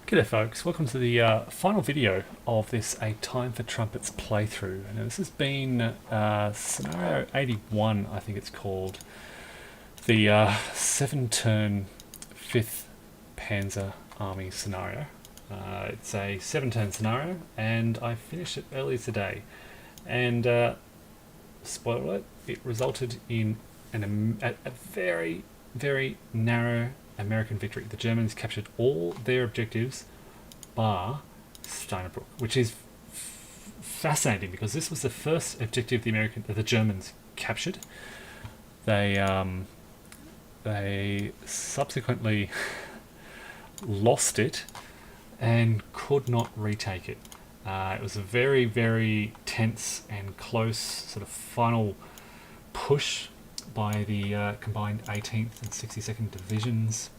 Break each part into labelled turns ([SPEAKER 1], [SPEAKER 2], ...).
[SPEAKER 1] G'day folks, welcome to the final video of this A Time for Trumpets playthrough. Now this has been scenario 81, I think it's called. The 7-turn 5th Panzer Army scenario. It's a 7-turn scenario and I finished it earlier today. And spoiler alert, it resulted in a very, very narrow American victory. The Germans captured all their objectives bar Steinebruck, which is fascinating because this was the first objective the Germans captured. They subsequently lost it and could not retake it. It was a very, very tense and close sort of final push by the combined 18th and 62nd Divisions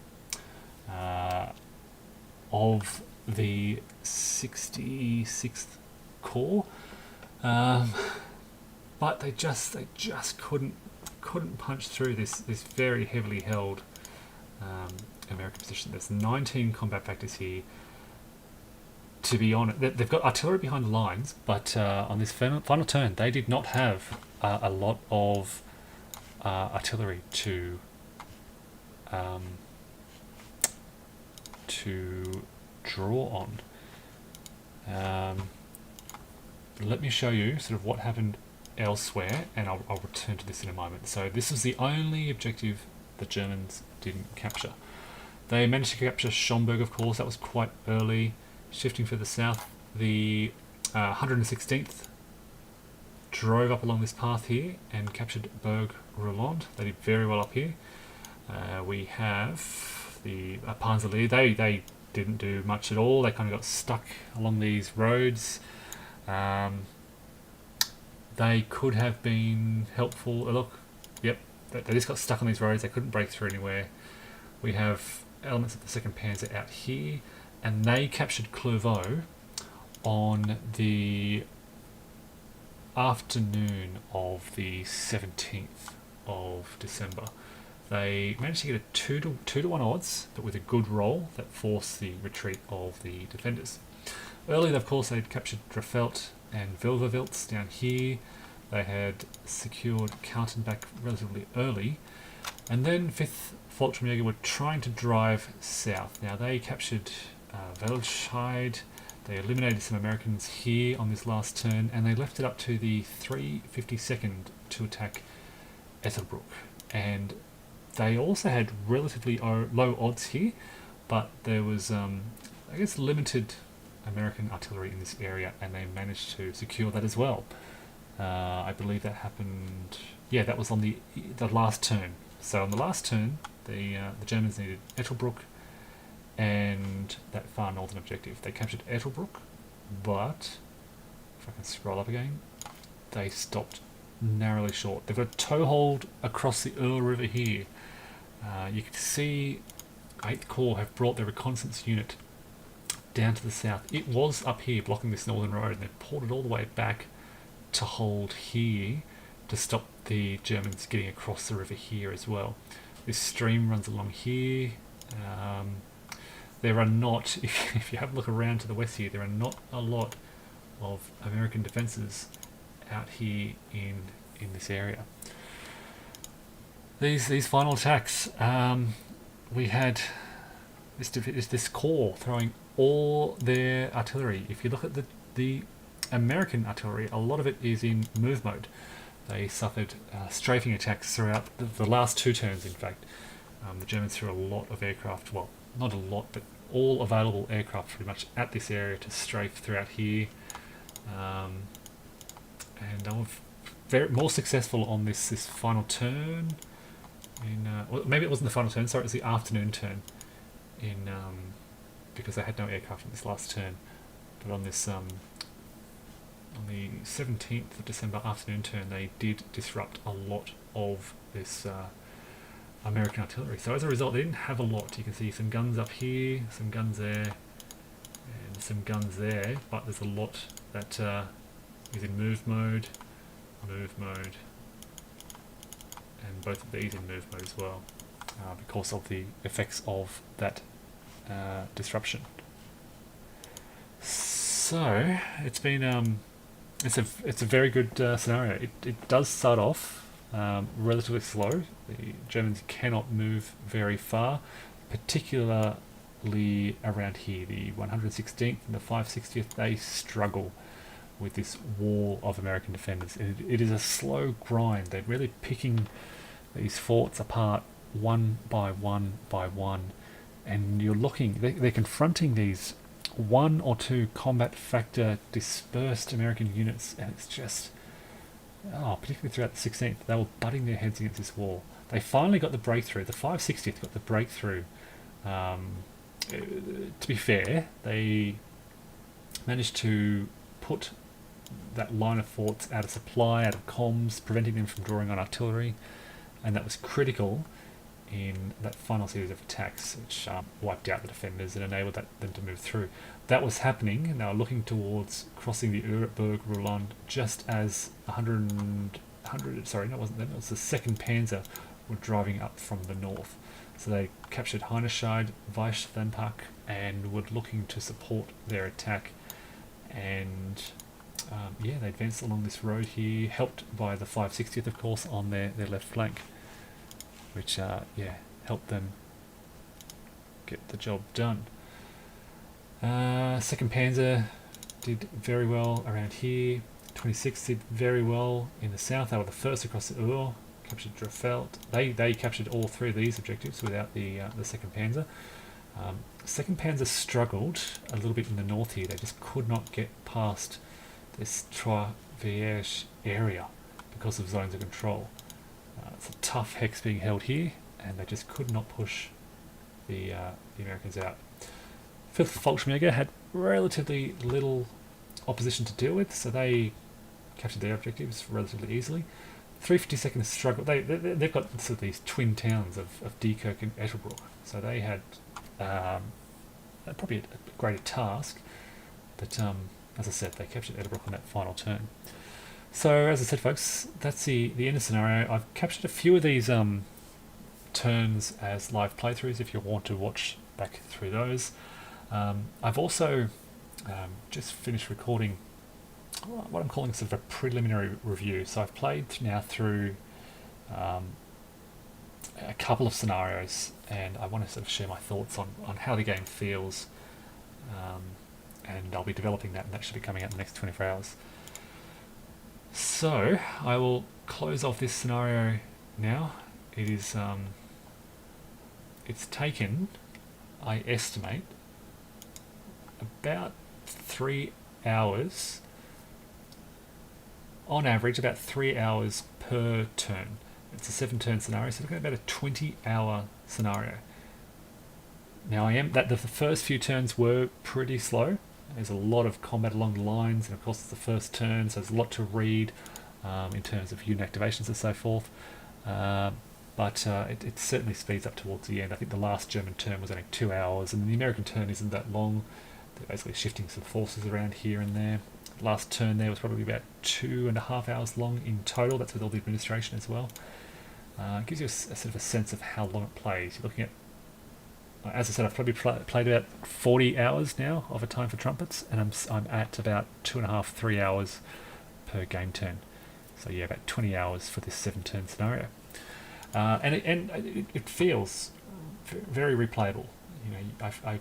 [SPEAKER 1] of the 66th Corps, but they just couldn't punch through this very heavily held American position. There's 19 combat factors here. To be honest, they've got artillery behind the lines, but on this final turn, they did not have a lot of artillery to draw on. Let me show you sort of what happened elsewhere, and I'll return to this in a moment. So this is the only objective the Germans didn't capture. They managed to capture Schomberg, of course. That was quite early. Shifting further south, the 116th drove up along this path here and captured Berg Roland. They did very well up here. We have the Panzer. They didn't do much at all. They kind of got stuck along these roads. They could have been helpful. Look, yep, they just got stuck on these roads. They couldn't break through anywhere. We have elements of the 2nd Panzer out here, and they captured Clairvaux on the afternoon of the 17th of December. They managed to get a 2 to 1 odds, but with a good roll that forced the retreat of the defenders. Early, of course, they'd captured Drafelt and Vilvervilts down here. They had secured Kaltenbach relatively early, and then 5th Fallschirmjäger were trying to drive south. Now they captured Welscheid. They eliminated some Americans here on this last turn, and they left it up to the 352nd to attack Ethelbruck. And they also had relatively low odds here, but there was, I guess, limited American artillery in this area, and they managed to secure that as well. I believe that happened. Yeah, that was on the last turn. So on the last turn, the Germans needed Ethelbruck and that far northern objective. They captured Ethelbruck, but if I can scroll up again, they stopped narrowly short. They've got a toehold across the Earl River here. You can see 8th Corps have brought their reconnaissance unit down to the south. It was up here blocking this northern road, and they pulled it all the way back to hold here to stop the Germans getting across the river here as well. This stream runs along here. There are not, if you have a look around to the west here, there are not a lot of American defences out here in this area. These final attacks, we had this corps throwing all their artillery. If you look at the American artillery, a lot of it is in move mode. They suffered strafing attacks throughout the last 2 turns, in fact. The Germans threw a lot of aircraft, well, not a lot, but all available aircraft pretty much at this area to strafe throughout here. And they were more successful on this final turn. Well, maybe it wasn't the final turn, sorry, it was the afternoon turn. Because they had no aircraft on this last turn. But on this on the 17th of December afternoon turn, they did disrupt a lot of this American artillery. So as a result, they didn't have a lot. You can see some guns up here, some guns there, and some guns there, but there's a lot that is in move mode, and both of these in move mode as well, because of the effects of that disruption. So it's been it's a very good scenario. It does start off relatively slow. The Germans cannot move very far, particularly around here. The 116th and the 560th, they struggle with this wall of American defenders. It is a slow grind. They're really picking these forts apart one by one by one, and you're looking. They're confronting these one or two combat factor dispersed American units, and it's just, particularly throughout the 16th, they were butting their heads against this wall. They finally got the breakthrough. The 560th got the breakthrough. To be fair, they managed to put that line of forts out of supply, out of comms, preventing them from drawing on artillery, and that was critical in that final series of attacks, which wiped out the defenders and enabled them to move through. That was happening, and they were looking towards crossing the Ruhrberg just as it wasn't them, it was the 2nd Panzer were driving up from the north. So they captured Heinescheid, Weisslampach, and were looking to support their attack. And they advanced along this road here, helped by the 560th, of course, on their left flank, which helped them get the job done. 2nd Panzer did very well around here. 26th did very well in the south. They were the first across the Ruhr, captured Drefeld. They captured all 3 of these objectives without the 2nd Panzer. 2nd Panzer struggled a little bit in the north here. They just could not get past this Trois-Vierges area because of zones of control. It's a tough hex being held here, and they just could not push the Americans out. 5th Volksjäger had relatively little opposition to deal with, so they captured their objectives relatively easily. 352nd struggled. They've got sort of these twin towns of Diekirch and Ettelbruck, so they had probably a greater task, but as I said, they captured Ettelbruck on that final turn. So, as I said, folks, that's the end of the scenario. I've captured a few of these turns as live playthroughs if you want to watch back through those. I've also just finished recording what I'm calling sort of a preliminary review. So I've played now through a couple of scenarios, and I want to sort of share my thoughts on how the game feels, and I'll be developing that, and that should be coming out in the next 24 hours. So I will close off this scenario now. It is it's taken, I estimate, about 3 hours on average, about 3 hours per turn. It's a 7-turn scenario, so looking at about a 20-hour scenario. Now the first few turns were pretty slow. There's a lot of combat along the lines, and of course it's the first turn, so there's a lot to read in terms of unit activations and so forth. But it certainly speeds up towards the end. I think the last German turn was only 2 hours, and the American turn isn't that long. They're basically shifting some forces around here and there. The last turn there was probably about 2.5 hours long in total. That's with all the administration as well. It gives you a sort of a sense of how long it plays. You're looking at, as I said, I've probably played about 40 hours now of a Time for Trumpets, and I'm at about 2.5-3 hours per game turn. So yeah, about 20 hours for this 7-turn scenario, and it feels very replayable. You know, I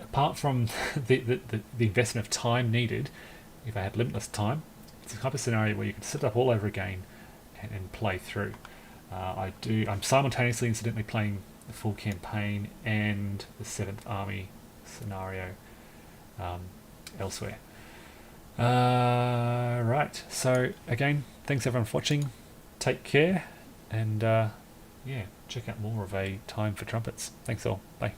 [SPEAKER 1] apart from the investment of time needed, if I had limitless time, it's a type of scenario where you can set it up all over again and play through. I'm simultaneously, incidentally, playing the full campaign and the 7th Army scenario elsewhere. Right, so again, thanks everyone for watching. Take care, and check out more of a Time for Trumpets. Thanks all. Bye.